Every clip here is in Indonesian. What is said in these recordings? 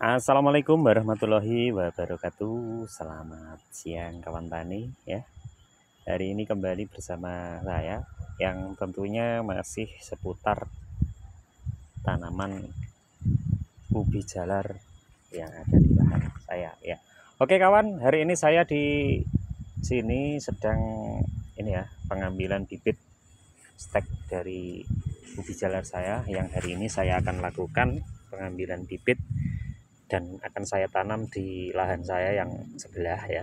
Assalamualaikum warahmatullahi wabarakatuh. Selamat siang kawan tani ya. Hari ini kembali bersama saya yang tentunya masih seputar tanaman ubi jalar yang ada di lahan saya ya. Oke kawan, hari ini saya di sini sedang ini ya, pengambilan bibit stek dari ubi jalar saya yang hari ini saya akan lakukan pengambilan bibit dan akan saya tanam di lahan saya yang sebelah ya.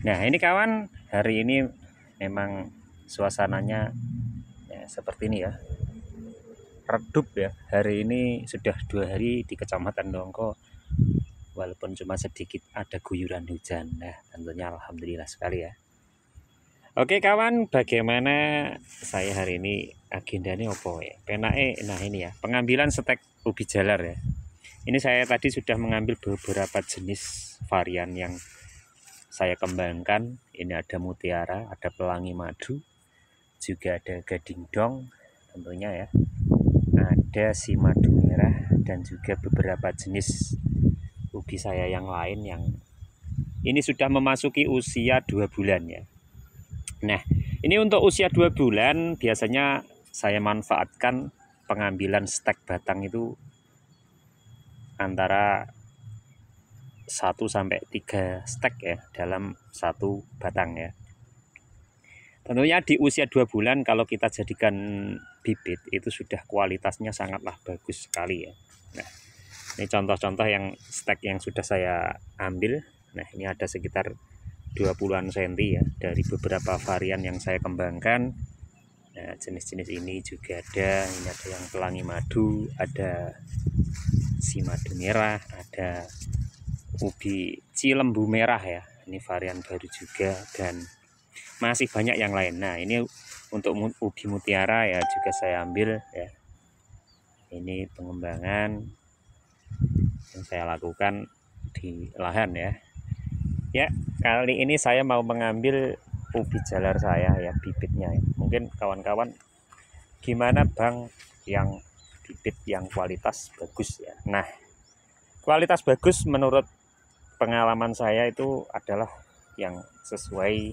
Nah ini kawan, hari ini memang suasananya ya, seperti ini ya, redup ya. Hari ini sudah 2 hari di Kecamatan Dongko, walaupun cuma sedikit ada guyuran hujan. Nah tentunya alhamdulillah sekali ya. Oke kawan, bagaimana saya hari ini, agendanya apa ya? Penake, nah ini ya, pengambilan stek ubi jalar ya. Ini saya tadi sudah mengambil beberapa jenis varian yang saya kembangkan. Ini ada mutiara, ada pelangi madu, juga ada gading dong tentunya ya. Ada si madu merah dan juga beberapa jenis ubi saya yang lain yang ini sudah memasuki usia 2 bulan ya. Nah, ini untuk usia 2 bulan biasanya saya manfaatkan pengambilan stek batang itu antara 1-3 stek ya dalam satu batang ya. Tentunya di usia 2 bulan kalau kita jadikan bibit itu sudah kualitasnya sangatlah bagus sekali ya. Nah, ini contoh-contoh yang stek yang sudah saya ambil. Nah, ini ada sekitar 20-an senti ya dari beberapa varian yang saya kembangkan. Nah, jenis-jenis ini juga ada. Ini ada yang pelangi madu, ada si madu merah, ada ubi cilembu merah ya. Ini varian baru juga dan masih banyak yang lain. Nah, ini untuk ubi mutiara ya juga saya ambil ya. Ini pengembangan yang saya lakukan di lahan ya. Ya, kali ini saya mau mengambil ubi jalar saya ya, bibitnya ya. Mungkin kawan-kawan gimana Bang yang bibit yang kualitas bagus ya. Nah, kualitas bagus menurut pengalaman saya itu adalah yang sesuai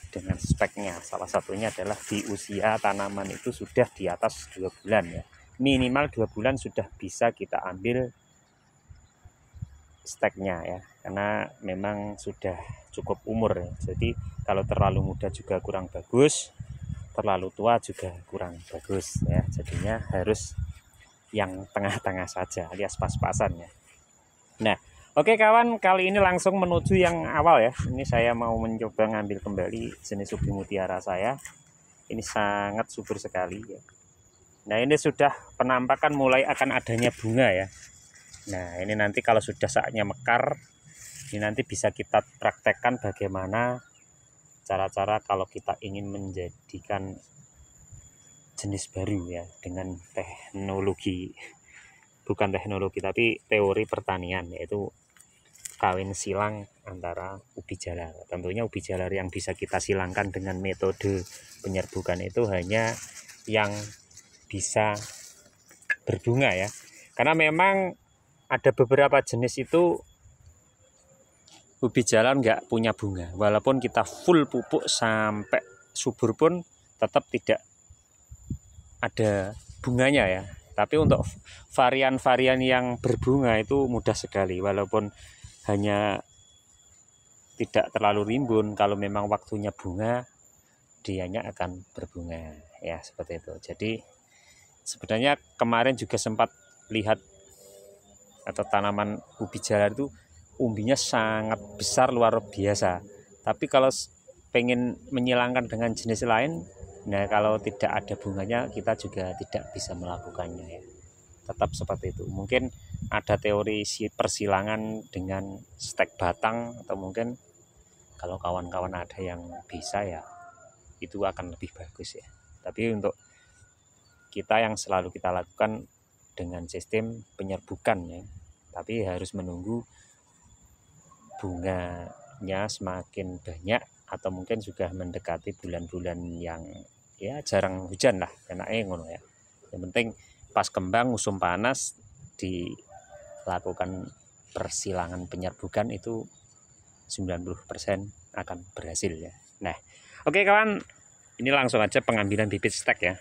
dengan speknya. Salah satunya adalah di usia tanaman itu sudah di atas 2 bulan ya. Minimal 2 bulan sudah bisa kita ambil steknya ya, karena memang sudah cukup umur ya. Jadi kalau terlalu muda juga kurang bagus, terlalu tua juga kurang bagus ya. Jadinya harus yang tengah-tengah saja alias pas-pasan ya. Nah, oke kawan, kali ini langsung menuju yang awal ya. Ini saya mau mencoba ngambil kembali jenis ubi mutiara saya. Ini sangat subur sekali ya. Nah, ini sudah penampakan mulai akan adanya bunga ya. Nah, ini nanti kalau sudah saatnya mekar, ini nanti bisa kita praktekkan bagaimana cara-cara kalau kita ingin menjadikan jenis baru ya dengan teknologi, bukan teknologi tapi teori pertanian, yaitu kawin silang antara ubi jalar. Tentunya ubi jalar yang bisa kita silangkan dengan metode penyerbukan itu hanya yang bisa berbunga ya, karena memang ada beberapa jenis itu ubi jalar nggak punya bunga, walaupun kita full pupuk sampai subur pun tetap tidak ada bunganya ya. Tapi untuk varian-varian yang berbunga itu mudah sekali, walaupun hanya tidak terlalu rimbun. Kalau memang waktunya bunga, dianya akan berbunga ya, seperti itu. Jadi sebenarnya kemarin juga sempat lihat atau tanaman ubi jalar itu umbinya sangat besar luar biasa. Tapi kalau pengen menyilangkan dengan jenis lain, nah kalau tidak ada bunganya kita juga tidak bisa melakukannya ya. Tetap seperti itu. Mungkin ada teori persilangan dengan stek batang, atau mungkin kalau kawan-kawan ada yang bisa ya itu akan lebih bagus ya. Tapi untuk kita yang selalu kita lakukan dengan sistem penyerbukan ya, tapi harus menunggu bunganya semakin banyak atau mungkin sudah mendekati bulan-bulan yang ya jarang hujan lah, enaknya ngono ya. Yang penting pas kembang musim panas lakukan persilangan penyerbukan itu 90% akan berhasil ya. Nah, oke kawan, ini langsung aja pengambilan bibit stek ya.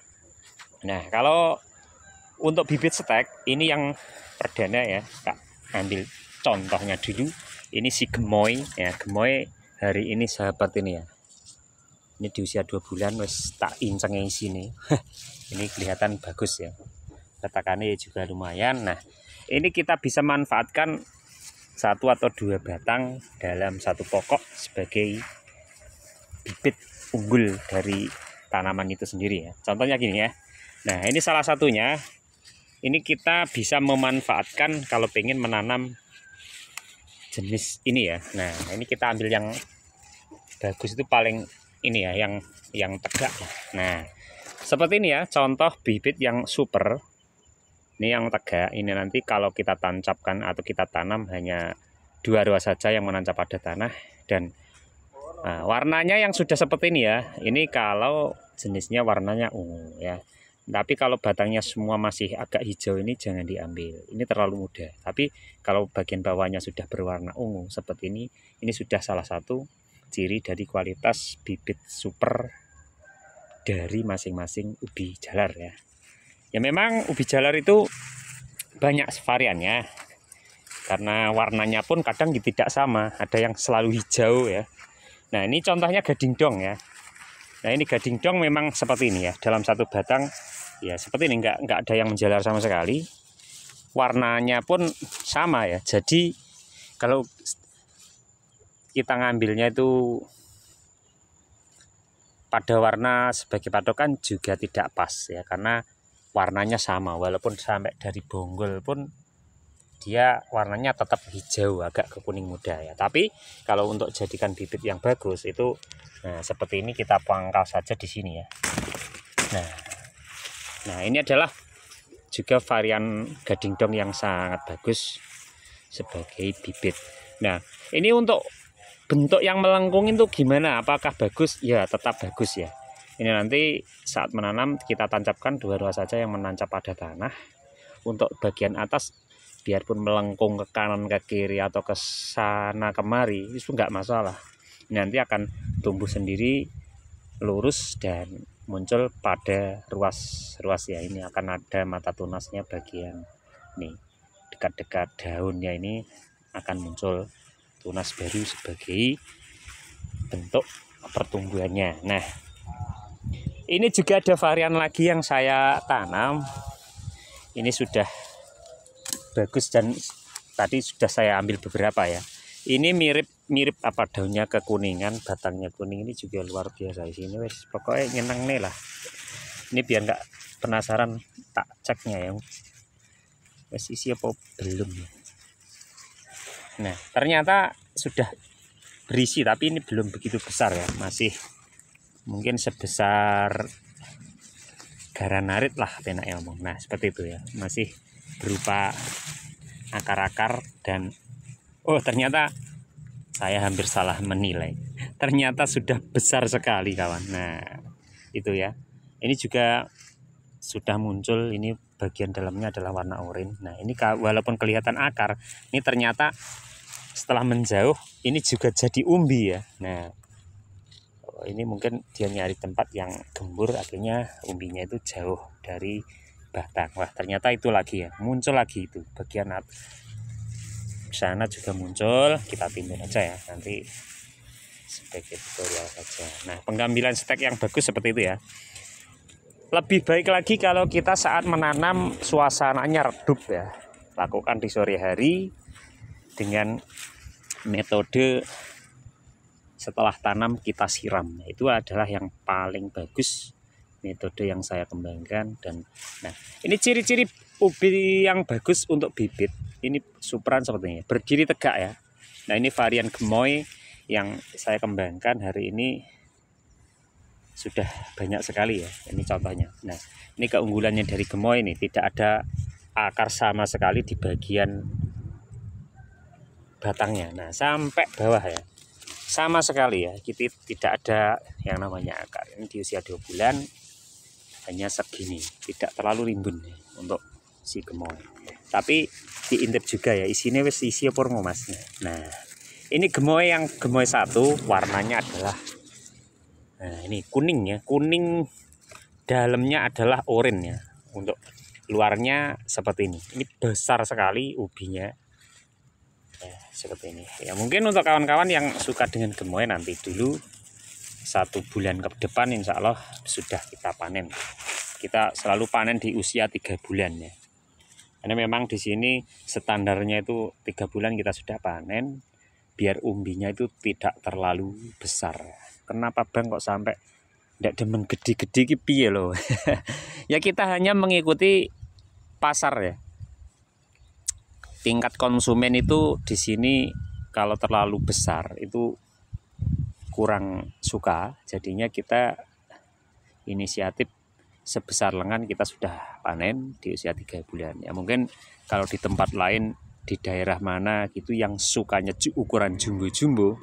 Nah, kalau untuk bibit stek ini yang perdana ya, Kak ambil contohnya dulu. Ini si gemoy ya, gemoy hari ini sahabat ini ya. Ini di usia 2 bulan wes tak incengin sini. Ini kelihatan bagus ya. Katakannya juga lumayan. Nah, ini kita bisa manfaatkan 1 atau 2 batang dalam satu pokok sebagai bibit unggul dari tanaman itu sendiri ya. Contohnya gini ya. Nah, ini salah satunya. Ini kita bisa memanfaatkan kalau pengen menanam jenis ini ya. Nah, ini kita ambil yang bagus itu paling ini ya, yang tegak. Nah, seperti ini ya, contoh bibit yang super. Ini yang tegak. Ini nanti kalau kita tancapkan atau kita tanam hanya 2 ruas saja yang menancap pada tanah. Dan nah, warnanya yang sudah seperti ini ya. Ini kalau jenisnya warnanya ungu ya. Tapi kalau batangnya semua masih agak hijau ini jangan diambil. Ini terlalu muda. Tapi kalau bagian bawahnya sudah berwarna ungu seperti ini sudah salah satu ciri dari kualitas bibit super dari masing-masing ubi jalar ya. Ya memang ubi jalar itu banyak variannya. Karena warnanya pun kadang tidak sama. Ada yang selalu hijau ya. Nah, ini contohnya gading dong ya. Nah, ini gading dong memang seperti ini ya. Dalam satu batang ya seperti ini, enggak ada yang menjalar sama sekali. Warnanya pun sama ya. Jadi kalau kita ngambilnya itu pada warna sebagai patokan juga tidak pas ya, karena warnanya sama. Walaupun sampai dari bonggol pun dia warnanya tetap hijau agak ke kuning muda ya. Tapi kalau untuk jadikan bibit yang bagus itu seperti ini, kita pangkal saja di sini ya. Nah, ini adalah juga varian gading dong yang sangat bagus sebagai bibit. Nah, ini untuk bentuk yang melengkung itu gimana? Apakah bagus? Ya, tetap bagus ya. Ini nanti saat menanam kita tancapkan 2 ruas saja yang menancap pada tanah. Untuk bagian atas biarpun melengkung ke kanan ke kiri atau ke sana kemari itu nggak masalah. Nanti akan tumbuh sendiri lurus dan muncul pada ruas-ruas ya. Ini akan ada mata tunasnya bagian nih dekat-dekat daunnya, ini akan muncul tunas baru sebagai bentuk pertumbuhannya. Nah, ini juga ada varian lagi yang saya tanam. Ini sudah bagus dan tadi sudah saya ambil beberapa ya. Ini mirip apa, daunnya kekuningan, batangnya kuning, ini juga luar biasa. Ini wes pokoknya nyeneng nih lah. Ini biar nggak penasaran tak ceknya ya. Wes isi apa belum ya. Nah, ternyata sudah berisi, tapi ini belum begitu besar ya. Masih mungkin sebesar garanarit lah penaknya ngomong. Nah, seperti itu ya. Masih berupa akar-akar dan ternyata saya hampir salah menilai. Ternyata sudah besar sekali kawan. Nah, itu ya. Ini juga sudah muncul, ini bagian dalamnya adalah warna oranye. Nah, ini walaupun kelihatan akar, ini ternyata setelah menjauh ini juga jadi umbi ya. Nah, ini mungkin dia nyari tempat yang gembur, akhirnya umbinya itu jauh dari batang. Wah, ternyata itu lagi ya, muncul lagi itu bagian sana juga muncul. Kita timbun aja ya, nanti sebagai tutorial saja. Nah, pengambilan stek yang bagus seperti itu ya. Lebih baik lagi kalau kita saat menanam suasananya redup ya. Lakukan di sore hari dengan metode setelah tanam kita siram. Itu adalah yang paling bagus, metode yang saya kembangkan. Dan nah, ini ciri-ciri ubi yang bagus untuk bibit. Ini superan seperti ini, berdiri tegak ya. Nah, ini varian gemoy yang saya kembangkan hari ini sudah banyak sekali ya. Ini contohnya. Nah, ini keunggulannya dari gemoy ini, tidak ada akar sama sekali di bagian batangnya. Nah, sampai bawah ya, sama sekali ya. Kita tidak ada yang namanya akar. Ini di usia 2 bulan hanya segini, tidak terlalu rimbun ya, untuk si gemoy. Tapi diintip juga ya, isinya wis isi apa mau Mas. Nah, ini gemoy yang gemoy satu, warnanya adalah ini kuning ya, kuning, dalamnya adalah oranye ya. Untuk luarnya seperti ini. Ini besar sekali ubinya. Ya, seperti ini. Ya, mungkin untuk kawan-kawan yang suka dengan gemoy, nanti dulu 1 bulan ke depan insya Allah sudah kita panen. Kita selalu panen di usia 3 bulan ya. Karena memang di sini standarnya itu 3 bulan kita sudah panen, biar umbinya itu tidak terlalu besar. Kenapa Bang kok sampai tidak demen gede-gede ki piye loh? Ya kita hanya mengikuti pasar ya. Tingkat konsumen itu di sini kalau terlalu besar itu kurang suka, jadinya kita inisiatif sebesar lengan kita sudah panen di usia 3 bulan ya. Mungkin kalau di tempat lain di daerah mana gitu yang sukanya ukuran jumbo-jumbo,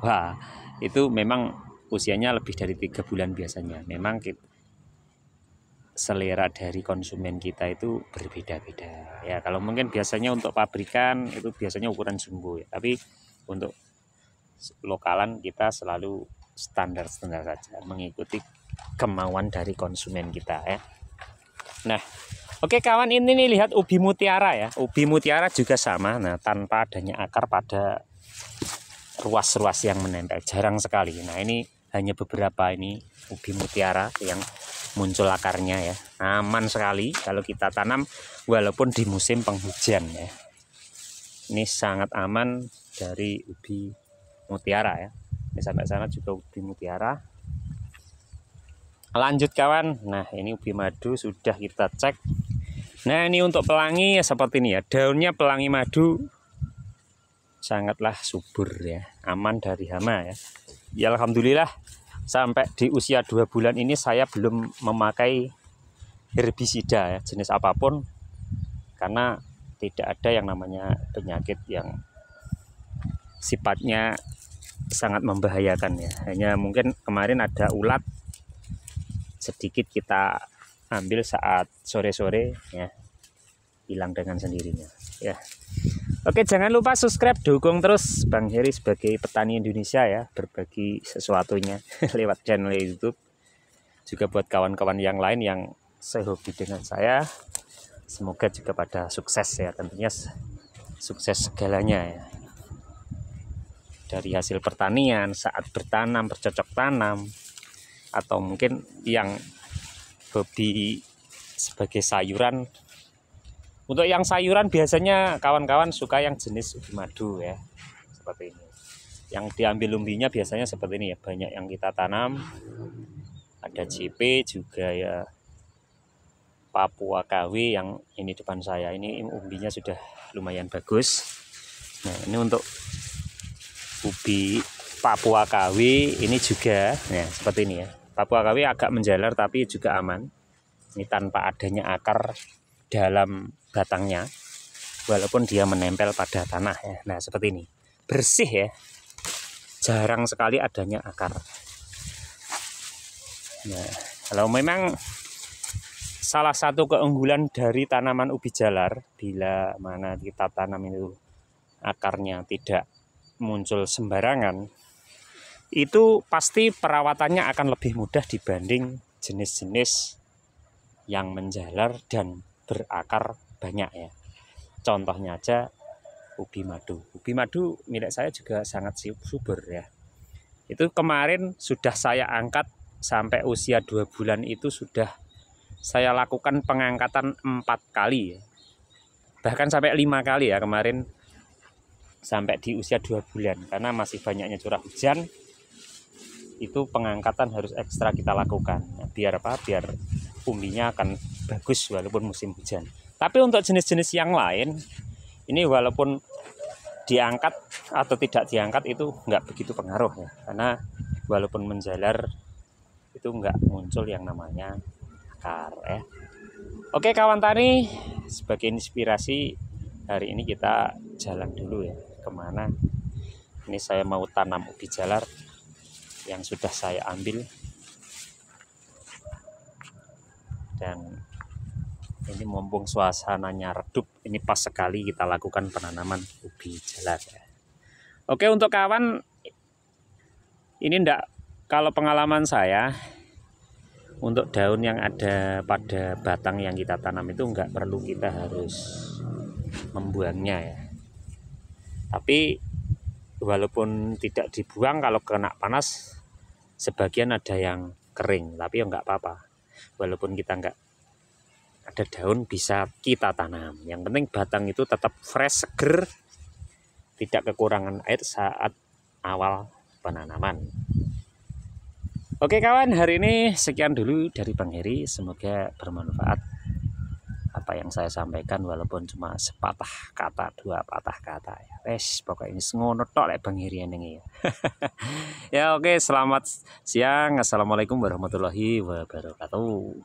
wah itu memang usianya lebih dari 3 bulan biasanya. Memang selera dari konsumen kita itu berbeda-beda ya. Kalau mungkin biasanya untuk pabrikan itu biasanya ukuran jumbo ya, tapi untuk lokalan kita selalu standar-standar saja, mengikuti kemauan dari konsumen kita ya. Nah, oke kawan, ini nih lihat ubi mutiara ya. Ubi mutiara juga sama. Nah, tanpa adanya akar pada ruas-ruas yang menempel, jarang sekali. Nah, ini hanya beberapa ini ubi mutiara yang muncul akarnya ya. Aman sekali kalau kita tanam walaupun di musim penghujan ya. Ini sangat aman dari ubi mutiara ya. Ini sampai sana juga ubi mutiara. Lanjut kawan, nah ini ubi madu sudah kita cek. Nah ini untuk pelangi ya seperti ini ya, daunnya pelangi madu sangatlah subur ya, aman dari hama ya. Ya alhamdulillah sampai di usia 2 bulan ini saya belum memakai herbisida ya, jenis apapun, karena tidak ada yang namanya penyakit yang sifatnya sangat membahayakan ya. Hanya mungkin kemarin ada ulat, sedikit kita ambil saat sore-sore ya, hilang dengan sendirinya ya. Oke, jangan lupa subscribe, dukung terus Bang Heri sebagai petani Indonesia ya, berbagi sesuatunya lewat channel YouTube. Juga buat kawan-kawan yang lain yang sehobi dengan saya, semoga juga pada sukses ya, tentunya sukses segalanya ya. Dari hasil pertanian saat bertanam, bercocok tanam, atau mungkin yang hobi sebagai sayuran. Untuk yang sayuran biasanya kawan-kawan suka yang jenis ubi madu ya, seperti ini. Yang diambil umbinya biasanya seperti ini ya, banyak yang kita tanam. Ada JP juga ya, Papua KW yang ini depan saya, ini umbinya sudah lumayan bagus. Nah ini untuk ubi Papua KW ini juga ya, seperti ini ya. Papua KW agak menjalar tapi juga aman. Ini tanpa adanya akar dalam batangnya, walaupun dia menempel pada tanah ya. Nah seperti ini, bersih ya, jarang sekali adanya akar. Nah kalau memang salah satu keunggulan dari tanaman ubi jalar, bila mana kita tanam itu akarnya tidak muncul sembarangan, itu pasti perawatannya akan lebih mudah dibanding jenis-jenis yang menjalar dan berakar banyak ya. Contohnya aja ubi madu. Ubi madu milik saya juga sangat subur ya. Itu kemarin sudah saya angkat sampai usia 2 bulan, itu sudah saya lakukan pengangkatan 4 kali ya. Bahkan sampai 5 kali ya kemarin, sampai di usia 2 bulan, karena masih banyaknya curah hujan. Itu pengangkatan harus ekstra kita lakukan ya, biar apa? Biar umbinya akan bagus walaupun musim hujan. Tapi untuk jenis-jenis yang lain ini walaupun diangkat atau tidak diangkat itu nggak begitu pengaruh ya, karena walaupun menjalar itu nggak muncul yang namanya akar ya. Oke kawan tani, sebagai inspirasi hari ini kita jalan dulu ya, kemana ini saya mau tanam ubi jalar yang sudah saya ambil, dan Ini mumpung suasananya redup, ini pas sekali kita lakukan penanaman ubi jalar ya. Oke, untuk kawan, ini enggak, kalau pengalaman saya, untuk daun yang ada pada batang yang kita tanam itu enggak perlu kita harus membuangnya ya. Tapi walaupun tidak dibuang, kalau kena panas sebagian ada yang kering, tapi ya enggak apa-apa. Walaupun kita enggak ada daun, bisa kita tanam. Yang penting batang itu tetap fresh, seger, tidak kekurangan air saat awal penanaman. Oke kawan, hari ini sekian dulu dari Bang Heri. Semoga bermanfaat apa yang saya sampaikan, walaupun cuma sepatah kata, dua patah kata ya. Wes, pokoknya ini ngono tok lek Bang Heri ini ya. Ya oke, selamat siang. Assalamualaikum warahmatullahi wabarakatuh.